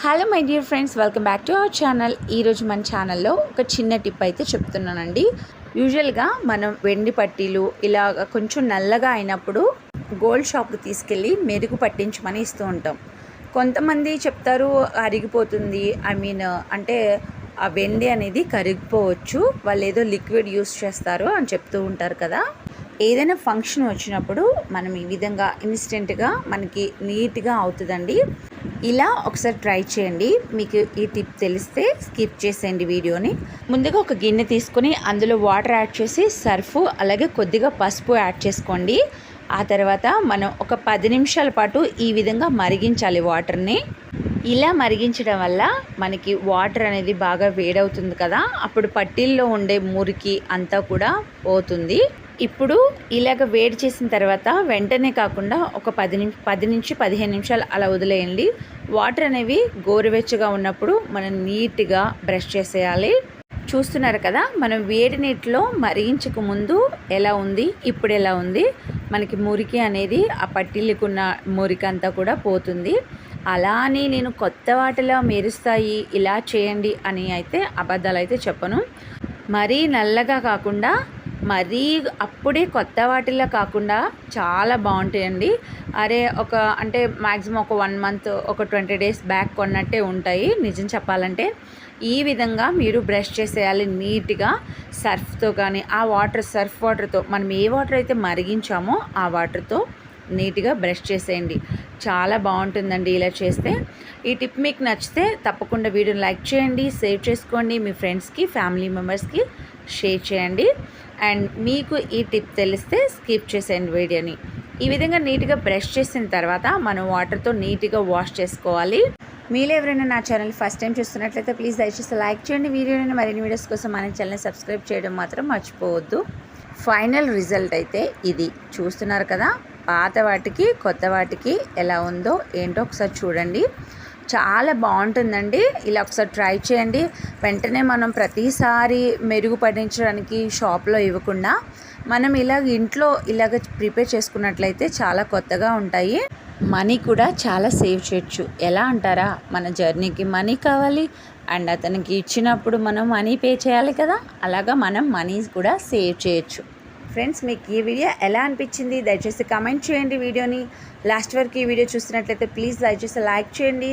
Hello my dear friends, welcome back to our channel. ఈరోజు మన ఛానల్లో ఒక చిన్న టిప్ అయితే చెప్తున్నానండి. యూజువల్గా మనం వెండి పట్టీలు ఇలాగ కొంచెం నల్లగా అయినప్పుడు గోల్డ్ షాప్కి తీసుకెళ్ళి మెరుగు పట్టించమని ఇస్తూ ఉంటాం. కొంతమంది చెప్తారు అరిగిపోతుంది, అంటే ఆ వెండి అనేది కరిగిపోవచ్చు, వాళ్ళు ఏదో లిక్విడ్ యూస్ చేస్తారు అని చెప్తూ ఉంటారు కదా. ఏదైనా ఫంక్షన్ వచ్చినప్పుడు మనం ఈ విధంగా ఇన్స్టెంట్గా మనకి నీట్గా అవుతుందండి. ఇలా ఒకసారి ట్రై చేయండి. మీకు ఈ టిప్ తెలిస్తే స్కిప్ చేసేయండి వీడియోని. ముందుగా ఒక గిన్నె తీసుకొని అందులో వాటర్ యాడ్ చేసి సర్ఫ్ అలాగే కొద్దిగా పసుపు యాడ్ చేసుకోండి. ఆ తర్వాత మనం ఒక 10 నిమిషాల పాటు ఈ విధంగా మరిగించాలి వాటర్ని. ఇలా మరిగించడం వల్ల మనకి వాటర్ అనేది బాగా వేడవుతుంది కదా, అప్పుడు పట్టీల్లో ఉండే మురికి అంతా కూడా పోతుంది. ఇప్పుడు ఇలాగ వేడి చేసిన తర్వాత వెంటనే కాకుండా ఒక 10 నుంచి 15 నిమిషాలు అలా వదిలేయండి. వాటర్ అనేవి గోరువెచ్చగా ఉన్నప్పుడు మనం నీట్గా బ్రష్ చేసేయాలి. చూస్తున్నారు కదా, మనం వేడి నీటిలో మరిగించక ముందు ఎలా ఉంది, ఇప్పుడు ఎలా ఉంది, మనకి మురికి అనేది ఆ పట్టీలకున్న మురికి అంతా కూడా పోతుంది. అలా అని నేను కొత్త వాటిలో మెరుస్తాయి ఇలా చేయండి అని అయితే అబద్ధాలు అయితే చెప్పను. మరీ నల్లగా కాకుండా మరీ అప్పుడే కొత్త వాటిల్లో కాకుండా చాలా బాగుంటాయండి. అంటే మ్యాక్సిమం ఒక 1 మంత్ ఒక 20 డేస్ బ్యాక్ కొన్నట్టే ఉంటాయి. నిజం చెప్పాలంటే ఈ విధంగా మీరు బ్రష్ చేసేయాలి నీట్గా సర్ఫ్తో. కానీ ఆ వాటర్ సర్ఫ్ వాటర్తో మనం ఏ వాటర్ అయితే మరిగించామో ఆ వాటర్తో నీట్గా బ్రష్ చేసేయండి. చాలా బాగుంటుందండి ఇలా చేస్తే. ఈ టిప్ మీకు నచ్చితే తప్పకుండా వీడియోని లైక్ చేయండి, సేవ్ చేసుకోండి, మీ ఫ్రెండ్స్కి ఫ్యామిలీ మెంబర్స్కి షేర్ చేయండి. అండ్ మీకు ఈ టిప్ తెలిస్తే స్కిప్ చేసేయండి వీడియోని. ఈ విధంగా నీట్గా బ్రష్ చేసిన తర్వాత మనం వాటర్తో నీట్గా వాష్ చేసుకోవాలి. మీరు ఎవరైనా నా ఛానల్ ఫస్ట్ టైం చూస్తున్నట్లయితే ప్లీజ్ దయచేసి లైక్ చేయండి. వీడియోని మరిన్ని వీడియోస్ కోసం మన ఛానల్ని సబ్స్క్రైబ్ చేయడం మాత్రం మర్చిపోవద్దు. ఫైనల్ రిజల్ట్ అయితే ఇది చూస్తున్నారు కదా. పాత వాటికి కొత్త వాటికి ఎలా ఉందో ఏంటో ఒకసారి చూడండి. చాలా బాగుంటుందండి. ఇలా ఒకసారి ట్రై చేయండి. వెంటనే మనం ప్రతిసారి మెరుగుపడించడానికి షాప్లో ఇవ్వకుండా మనం ఇంట్లో ఇలాగ ప్రిపేర్ చేసుకున్నట్లయితే చాలా కొత్తగా ఉంటాయి. మనీ కూడా చాలా సేవ్ చేయొచ్చు. ఎలా అంటారా, మన జర్నీకి మనీ కావాలి అండ్ అతనికి ఇచ్చినప్పుడు మనం మనీ పే చేయాలి కదా, అలాగా మనం మనీ కూడా సేవ్ చేయొచ్చు. ఫ్రెండ్స్, మీకు ఈ వీడియో ఎలా అనిపించింది దయచేసి కామెంట్ చేయండి. వీడియోని లాస్ట్ వరకు ఈ వీడియో చూస్తున్నట్లయితే ప్లీజ్ దయచేసి లైక్ చేయండి.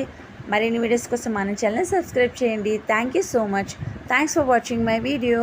మరిన్ని వీడియోస్ కోసం మన ఛానల్ని సబ్స్క్రైబ్ చేయండి. Thank you so much. Thanks for watching my video.